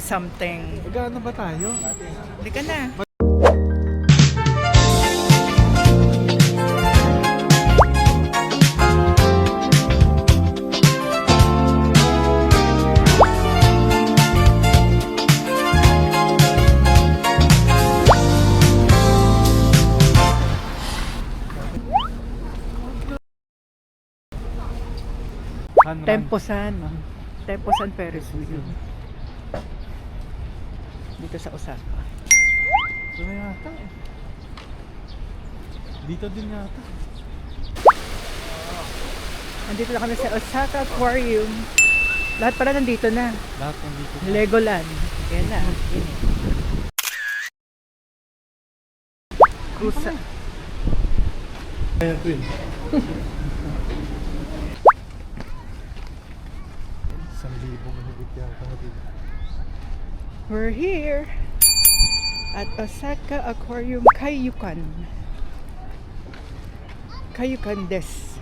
something. Magkano ba tayo? Hindi ka na. Temposan. Temposan Ferris wheel. Dito sa Osaka. Ito na yata eh. Dito din yata. Nandito na kami sa Osaka Aquarium. Lahat pala nandito na. Lahat nandito. Legoland. Yan na. Kusa. Ayan, Queen. We're here at Osaka Aquarium Kaiyukan. Kaiyukan desu.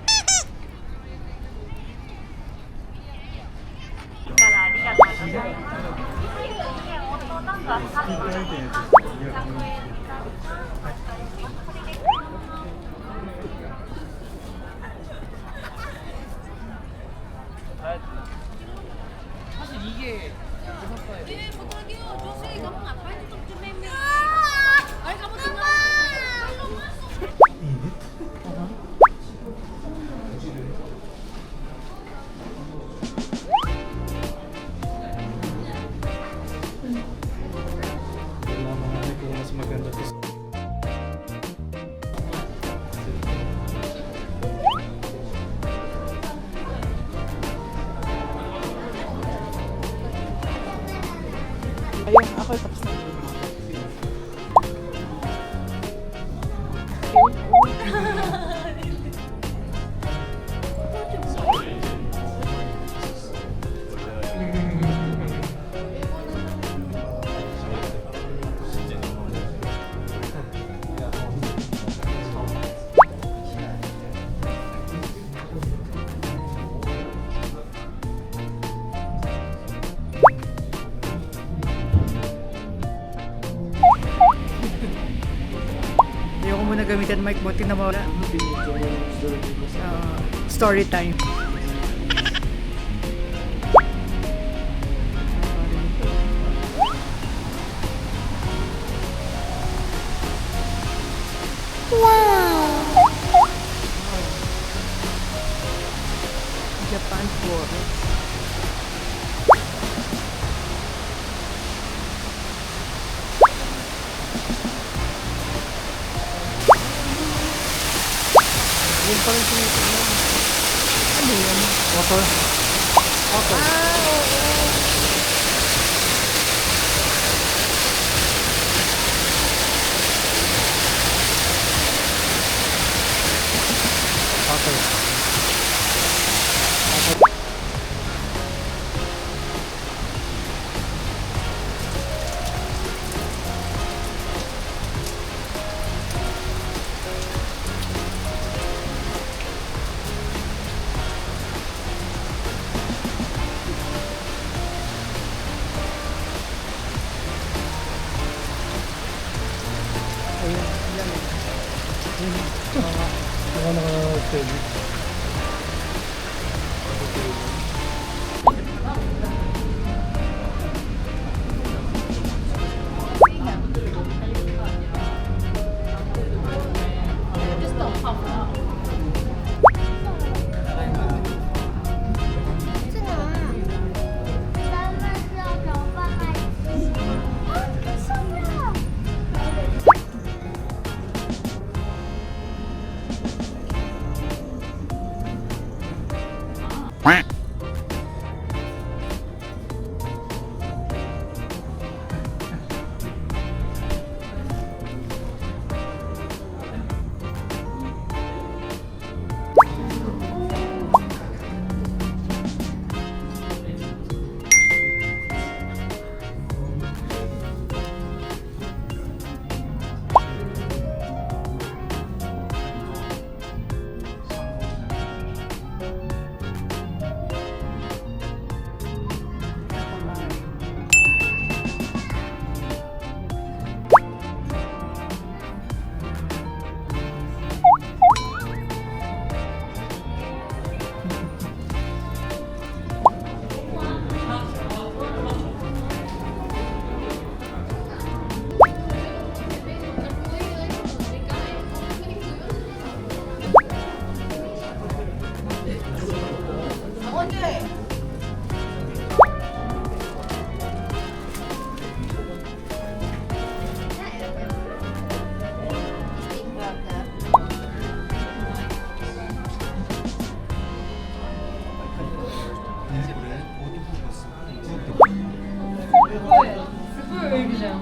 Ayun, ako tapos na. Ayoko muna gamitan mic mo, tinamawala. Story time. Wow! Japan Forest. Yun pa rin sinisignan. Ano yun? Motor. Motor. Motor. Naka-steady. 여기 그냥.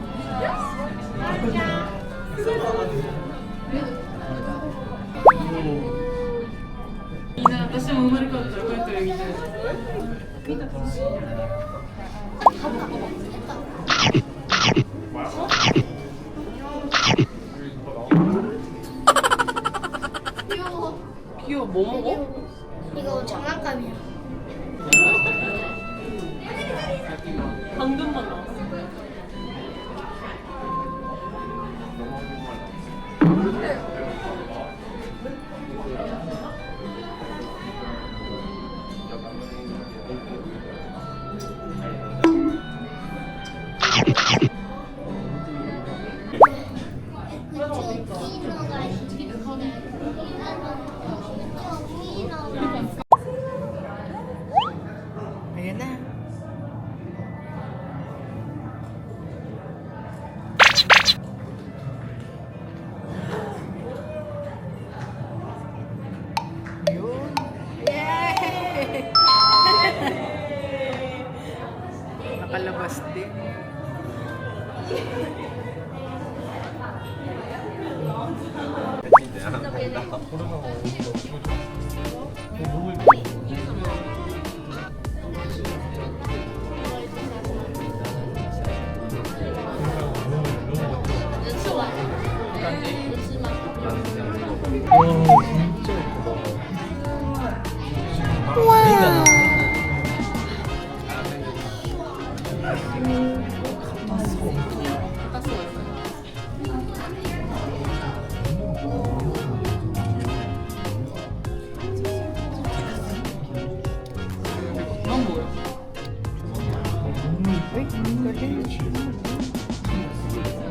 이나私も生まれ変わったらこうやって泳ぎたい。귀여워. 귀여워. 뭐 먹어? 이거 장난감이야. 방금만 나왔어. Ayan na. Yun. Yay! Nakalabas din. 와, 진짜 예쁘다. 넌 뭐야? Uy, galing.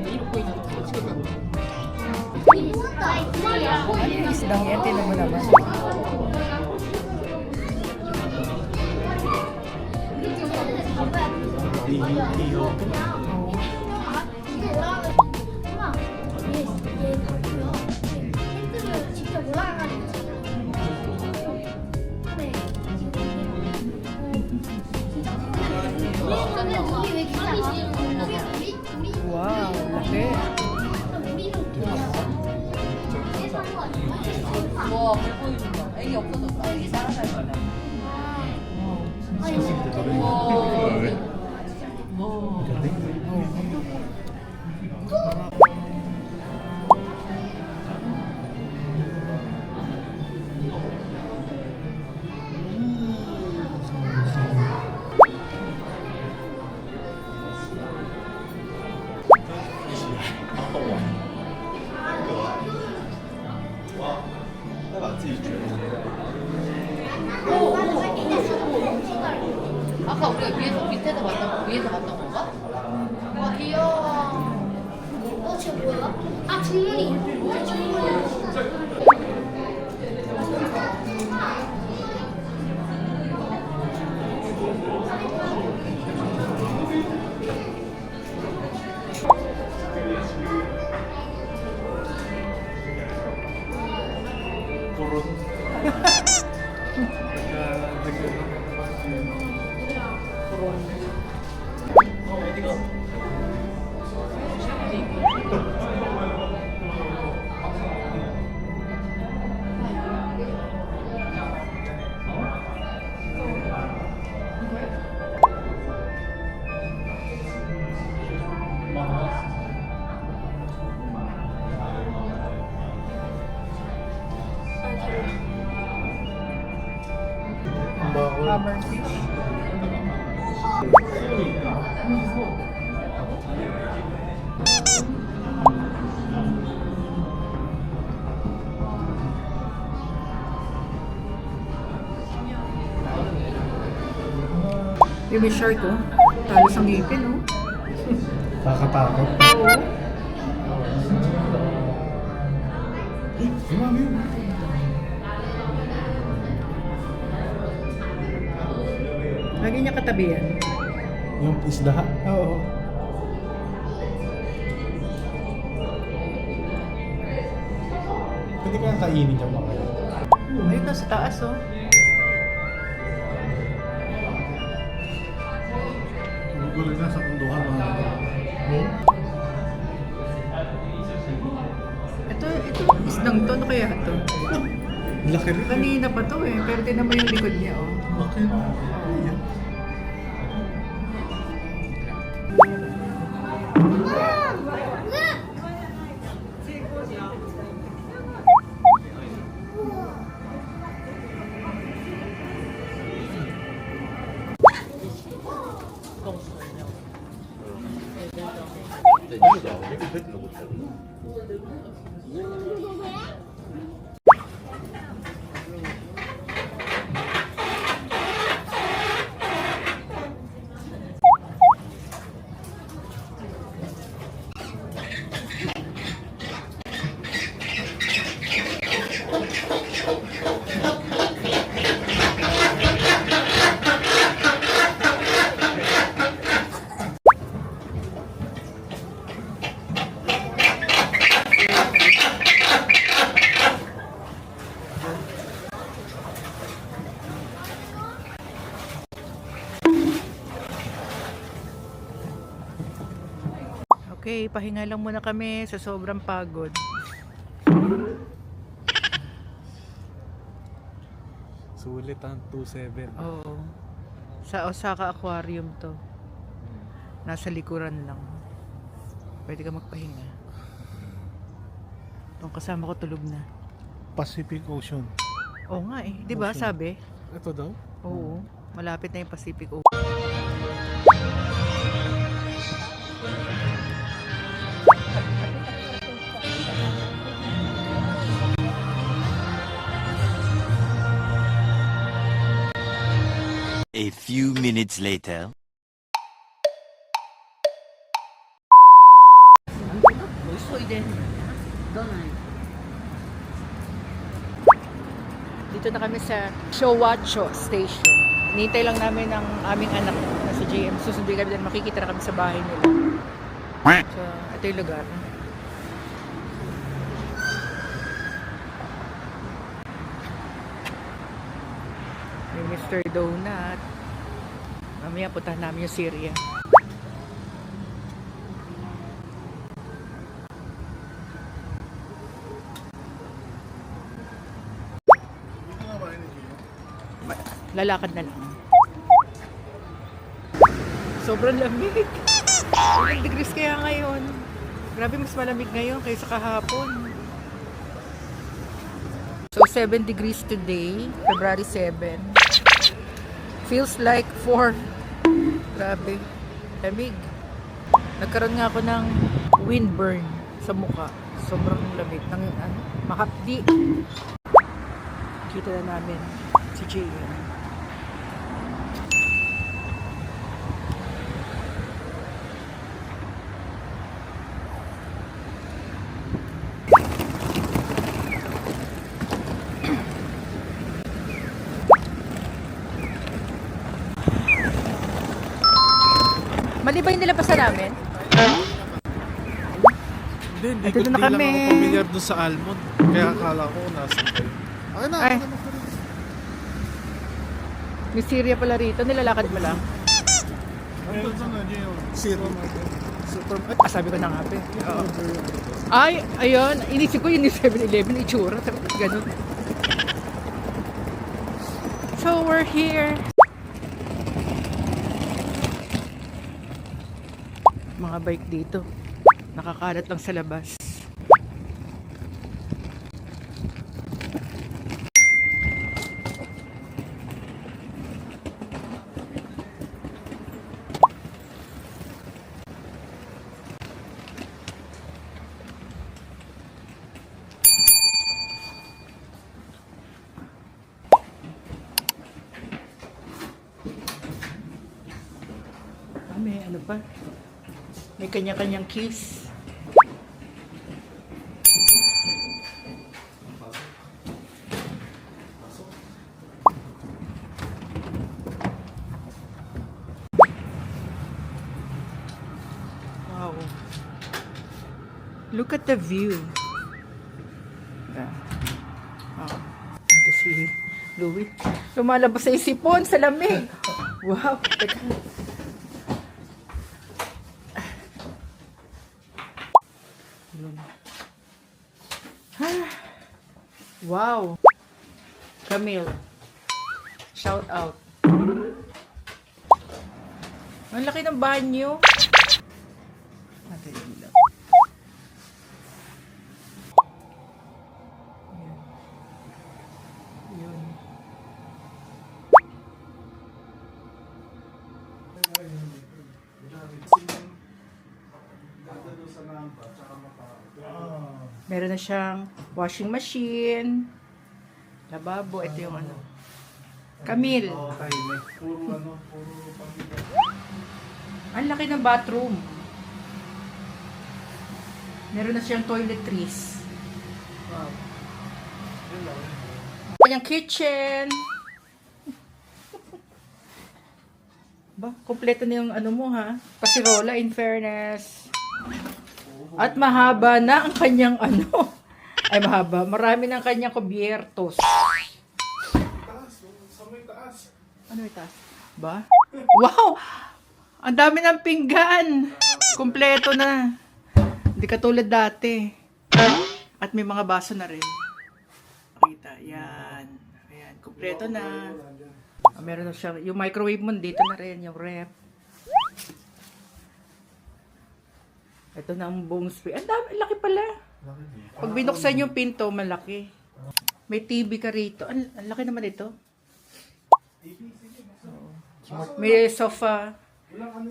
이렇게 있는 거 찍어봤다. Ano yung isdang yan? Tinan mo naman. 이거 엄마, 얘 바꾸요. 핸들을 직접 올라가는 거잖아. 네. 우리 왜 기잖아? 우리 Wow, laki. 우리는 기잖아. 와, 물고기다. 애기 없어졌다. 애기 살아살거다. 아까 우리가 밑에서 봤던 위에서 봤던 건가? 와 귀여워. 쟤 뭐야? 아 중문이. 쟤 중문이야. Hammerfish. Yung may shark oh. Talos ang ngipin oh. Kakatakot. Oo. Grabe yun. Lagi niya katabi yan. Yung isda. Oo. Pwede kaya kainin niya mga yun. Ayun na sa taas oh. Gugulo na sa punduhan mga kaya to? Laki rin. Kanina pa to eh, pero tinan mo yung likod niya oh. Laki. Okay, pahinga lang muna kami sa sobrang pagod. Sulit ang 2.7. Oo. Sa Osaka Aquarium to. Nasa likuran lang. Pwede ka magpahinga. Itong kasama ko tulog na. Pacific Ocean. Oo nga eh. Di ba Ocean. sabi? Ito daw? Oo. Malapit na yung Pacific Ocean. A few minutes later. Dito na kami sa Showacho Station. Hinihintay lang namin ang aming anak na si JM. Susunduin kami doon. Makikita na kami sa bahay nila. So, ito yung lugar. May Mr. Donut. Mamaya puntahan namin yung Syria. Lalakad na lang. Sobrang lamig. Ilang degrees kaya ngayon? Grabe, mas malamig ngayon kaysa kahapon. So 7 degrees today, February 7. Feels like 4. Grabe, lamig. Nagkaroon nga ako ng windburn sa mukha. Sobrang lamig ng makapdi. Kita na namin si JM. Mali ba yung nilapasan namin? Hindi Ito ko na lang kami. ako pamilyar doon sa almond. Kaya akala ko nasa kayo. Ay na, Ay. ano na ko rin. May Syria pala rito, nilalakad mo lang. Ano ito na yun? Zero. Super. Ah, sabi ko na nga, pe. Oo. Ay, ayun. Inisip ko yun yung 7-Eleven, itsura. Ganun. So, we're here. Mga bike dito. Nakakalat lang sa labas. May ano pa? May kanya-kanyang keys. Wow. Look at the view. Oh. Ito si Louie. Lumalabas sa isipon sa lamig. Wow. Teka. Wow. Camille. Shout out. Ang laki ng banyo. Natin yung ilaw. Ayan. Yun. Meron na siyang washing machine, lababo, ito yung ano. Camille. Ang laki ng bathroom. Meron na siyang toiletries. Wow. Kanyang kitchen. Ba, kompleto na yung ano mo ha. Kasirola in fairness. At mahaba na ang kanyang ano. Ay mahaba. Marami ng kanyang kubiertos. Ano yung taas? Ba? Wow! Ang dami ng pinggan! Kompleto na. Hindi katulad dati. At may mga baso na rin. Kita, yan. Ayan, kompleto na. Ah, meron na siya. Yung microwave mo, dito na rin. Yung ref. Ito na ang buong space. Ang dami, laki pala. Pag binuksan yung pinto, malaki. May TV ka rito. Ang laki naman ito. May sofa.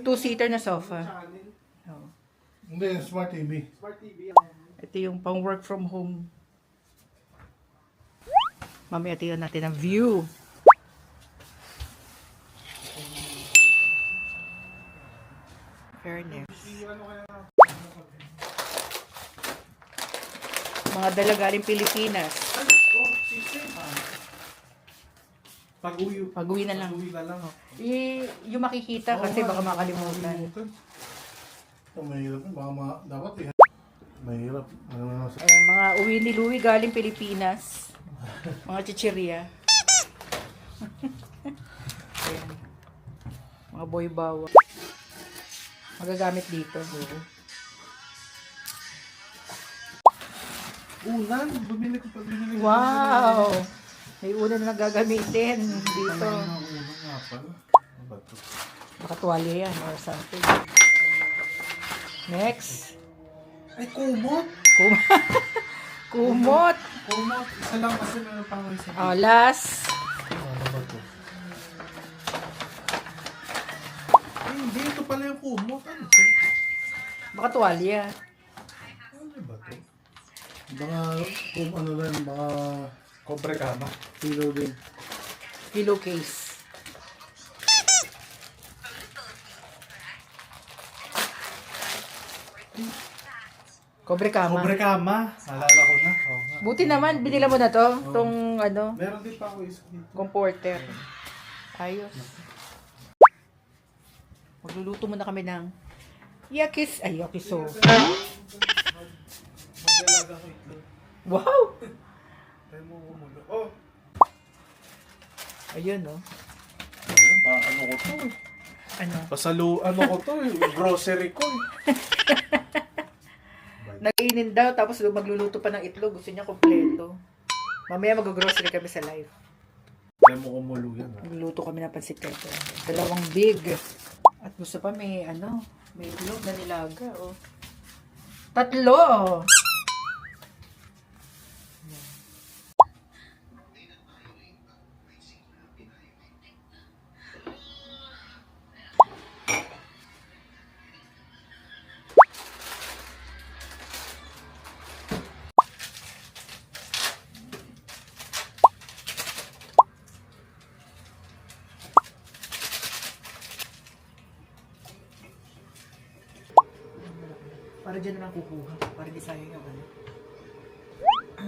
2-seater na sofa. Oh. Hindi, Smart TV. Ito yung pang work from home. Mamaya tingnan natin ang view. Fairness. Mga dala galing Pilipinas. Pag-uwi na lang. Yung makikita kasi baka makalimutan. Ito, mahirap. Dapat eh. Mahirap. Mga uwi ni Louie galing Pilipinas. Mga chichirya. Ayan. Mga boy bawa. Magagamit dito. Ulan! Bumili ko pa. Wow! May una na gagamitin dito. Ulan nga pala. Ano ba ito? Baka tuwalya yan or something. Next. Ay, kumot! Kumot! Kumot! Isa lang kasi meron pang isa. Oh, last. Ano ba ito? Ay, hindi. Ito pala yung kumot. Ano ito? Baka tuwalya. Ano ba ito? Ano rin, mga kobre kama. Pillow din. Pillow case. Kobre kama. Kobre kama. Nalala ko na. Oo nga. Buti naman, binila mo na to. Tong ano, Meron din pa ako isa dito. comforter. Ayos. Magluluto muna kami ng yakiso. Maglalaga ko ito. Wow! Tayo mo kumulo. Oh! Ayun, no? Ayun, ano ko to eh. Ano? Ano ko to eh. Grocery ko eh. Nag-inin daw, tapos magluluto pa ng itlog. Gusto niya kompleto. Mamaya mag-grocery kami sa live. Tayo mo kumulo yan. Magluluto kami ng pansit canton. 2 big. At gusto pa may itlog na nilaga, oh. 3! Para dyan na lang kukuha. Para di sayang yung ano.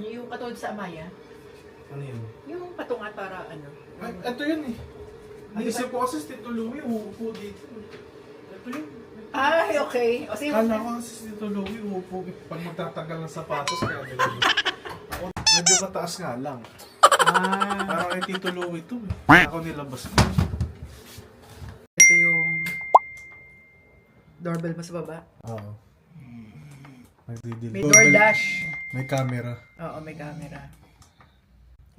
Yung katulad sa Amaya. Ano yun? Yung patungat para ano. Ay, ito yun eh. Naisip ko kasi si Tito Louie, uupo dito. Ito yun. Ay, okay. O sige. Kala ko kasi si Tito Louie, uupo pag magtatagal ng sapatos. Kaya nilagay. Ako, medyo mataas nga lang. Ah, Parang kay Tito Louie ito eh. Kaya ako nilabas ko. ito yung doorbell mo sa baba. Oo. Nagdidil. May DoorDash. May camera. Oo, may camera.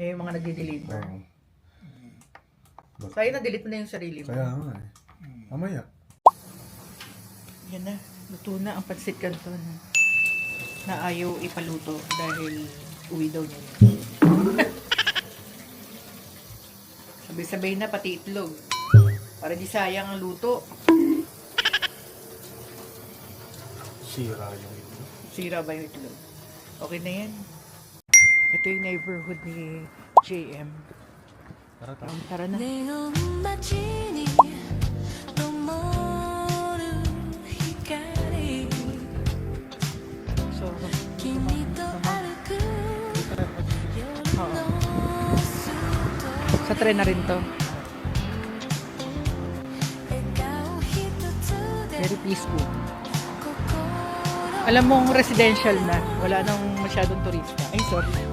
Eh, yung mga nagdi-deliver. Oo. Sa'yo na-delete mo na yung sarili mo. Kaya nga eh. Mamaya. Yan na. Luto na ang pansit canton. Na ayaw ipaluto dahil uwi daw niya. Sabay-sabay na pati itlog. Para di sayang ang luto. Sira yung ito. Sira ba yung itlog? Okay na yan. Ito yung neighborhood ni JM. Tara, tara. Tara na. ネオン街に灯る光 So, 君と歩く夜のスト sa tren na rin to. 笑顔一つで Very peaceful. 心 Alam mong residential na. Wala nang masyadong turista. Ay, sorry.